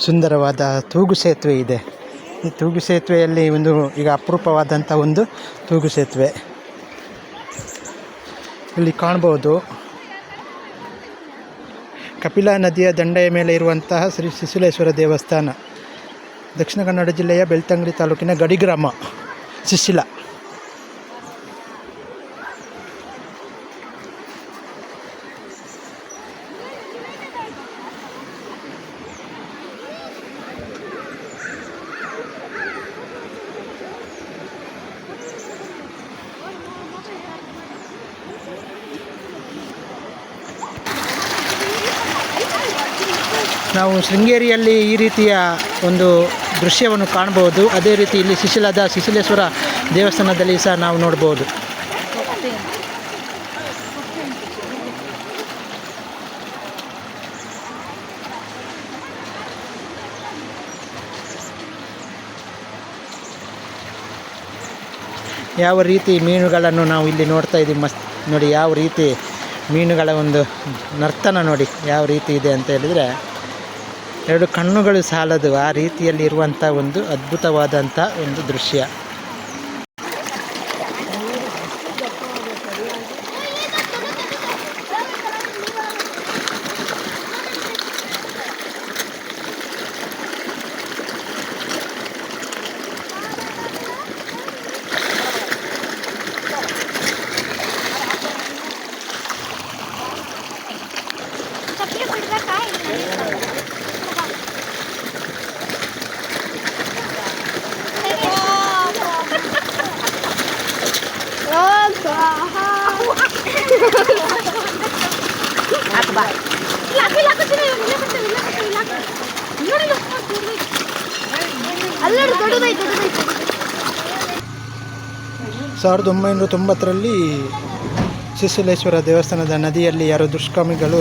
ಸುಂದರವಾದ ತೂಗು ಸೇತುವೆ ಇದೆ. ಈ ತೂಗು ಸೇತುವೆಯಲ್ಲಿ ಈಗ ಅಪರೂಪವಾದಂಥ ಒಂದು ತೂಗು ಸೇತುವೆ ಇಲ್ಲಿ ಕಾಣಬಹುದು. ಕಪಿಲಾ ನದಿಯ ದಂಡೆಯ ಮೇಲೆ ಇರುವಂತಹ ಶ್ರೀ ಶಿಶಿಲೇಶ್ವರ ದೇವಸ್ಥಾನ, ದಕ್ಷಿಣ ಕನ್ನಡ ಜಿಲ್ಲೆಯ ಬೆಳ್ತಂಗಡಿ ತಾಲೂಕಿನ ಗಡಿ ಗ್ರಾಮ ಶಿಶಿಲ. ನಾವು ಶೃಂಗೇರಿಯಲ್ಲಿ ಈ ರೀತಿಯ ಒಂದು ದೃಶ್ಯವನ್ನು ಕಾಣಬಹುದು. ಅದೇ ರೀತಿ ಇಲ್ಲಿ ಶಿಶಿಲದ ಶಿಶಿಲೇಶ್ವರ ದೇವಸ್ಥಾನದಲ್ಲಿ ಸಹ ನಾವು ನೋಡ್ಬೋದು. ಯಾವ ರೀತಿ ಮೀನುಗಳನ್ನು ನಾವು ಇಲ್ಲಿ ನೋಡ್ತಾ ಇದ್ದೀವಿ. ಮಸ್ತ್ ನೋಡಿ, ಯಾವ ರೀತಿ ಮೀನುಗಳ ಒಂದು ನರ್ತನ ನೋಡಿ ಯಾವ ರೀತಿ ಇದೆ ಅಂತ ಹೇಳಿದರೆ ಎರಡು ಕಣ್ಣುಗಳು ಸಾಲದು ಆ ರೀತಿಯಲ್ಲಿ ಇರುವಂಥ ಒಂದು ಅದ್ಭುತವಾದಂಥ ಒಂದು ದೃಶ್ಯ. ಸಾವಿರದ 1990ರಲ್ಲಿ ಶಿಶಿಲೇಶ್ವರ ದೇವಸ್ಥಾನದ ನದಿಯಲ್ಲಿ ಯಾರೋ ದುಷ್ಕರ್ಮಿಗಳು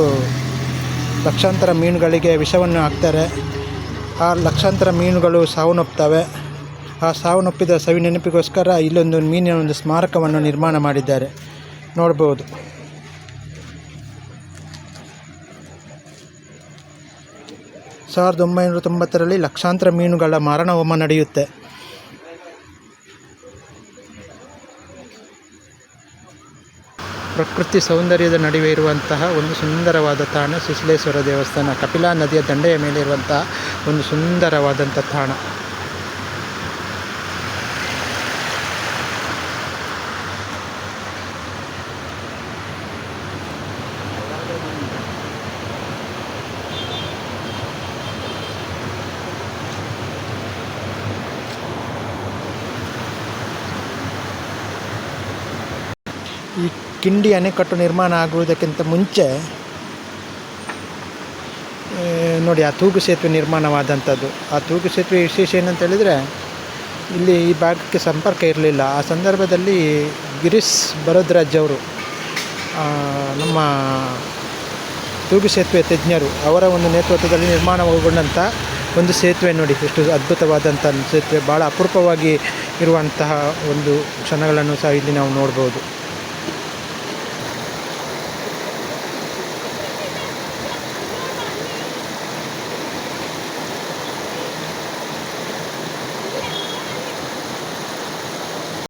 ಲಕ್ಷಾಂತರ ಮೀನುಗಳಿಗೆ ವಿಷವನ್ನು ಹಾಕ್ತಾರೆ. ಆ ಲಕ್ಷಾಂತರ ಮೀನುಗಳು ಸಾವನ್ನಪ್ಪುತ್ತವೆ. ಆ ಸಾವನ್ನಪ್ಪಿದ ಸವಿ ನೆನಪಿಗೋಸ್ಕರ ಇಲ್ಲೊಂದು ಮೀನಿನ ಒಂದು ಸ್ಮಾರಕವನ್ನು ನಿರ್ಮಾಣ ಮಾಡಿದ್ದಾರೆ, ನೋಡ್ಬೋದು. ಸಾವಿರದ 1990ರಲ್ಲಿ ಲಕ್ಷಾಂತರ ಮೀನುಗಳ ಮಾರಣ ಹೋಮ ನಡೆಯುತ್ತೆ. ಪ್ರಕೃತಿ ಸೌಂದರ್ಯದ ನಡುವೆ ಇರುವಂತಹ ಒಂದು ಸುಂದರವಾದ ತಾಣ ಶಿಶಿಲೇಶ್ವರ ದೇವಸ್ಥಾನ. ಕಪಿಲಾ ನದಿಯ ದಂಡೆಯ ಮೇಲೆ ಇರುವಂತಹ ಒಂದು ಸುಂದರವಾದಂಥ ತಾಣ. ಈ ಕಿಂಡಿ ಅಣೆಕಟ್ಟು ನಿರ್ಮಾಣ ಆಗುವುದಕ್ಕಿಂತ ಮುಂಚೆ ನೋಡಿ ಆ ತೂಗು ಸೇತುವೆ ನಿರ್ಮಾಣವಾದಂಥದ್ದು. ಆ ತೂಗು ಸೇತುವೆ ವಿಶೇಷ ಏನಂತ ಹೇಳಿದರೆ ಇಲ್ಲಿ ಈ ಭಾಗಕ್ಕೆ ಸಂಪರ್ಕ ಇರಲಿಲ್ಲ. ಆ ಸಂದರ್ಭದಲ್ಲಿ ಗಿರೀಶ್ ಭರದ್ವಾಜ್ ಅವರು, ನಮ್ಮ ತೂಗು ಸೇತುವೆ ತಜ್ಞರು, ಅವರ ಒಂದು ನೇತೃತ್ವದಲ್ಲಿ ನಿರ್ಮಾಣಗೊಂಡಂಥ ಒಂದು ಸೇತುವೆ ನೋಡಿ, ಎಷ್ಟು ಅದ್ಭುತವಾದಂಥ ಸೇತುವೆ. ಭಾಳ ಅಪರೂಪವಾಗಿ ಇರುವಂತಹ ಒಂದು ಕ್ಷಣಗಳನ್ನು ಸಹ ಇಲ್ಲಿ ನಾವು ನೋಡ್ಬೋದು.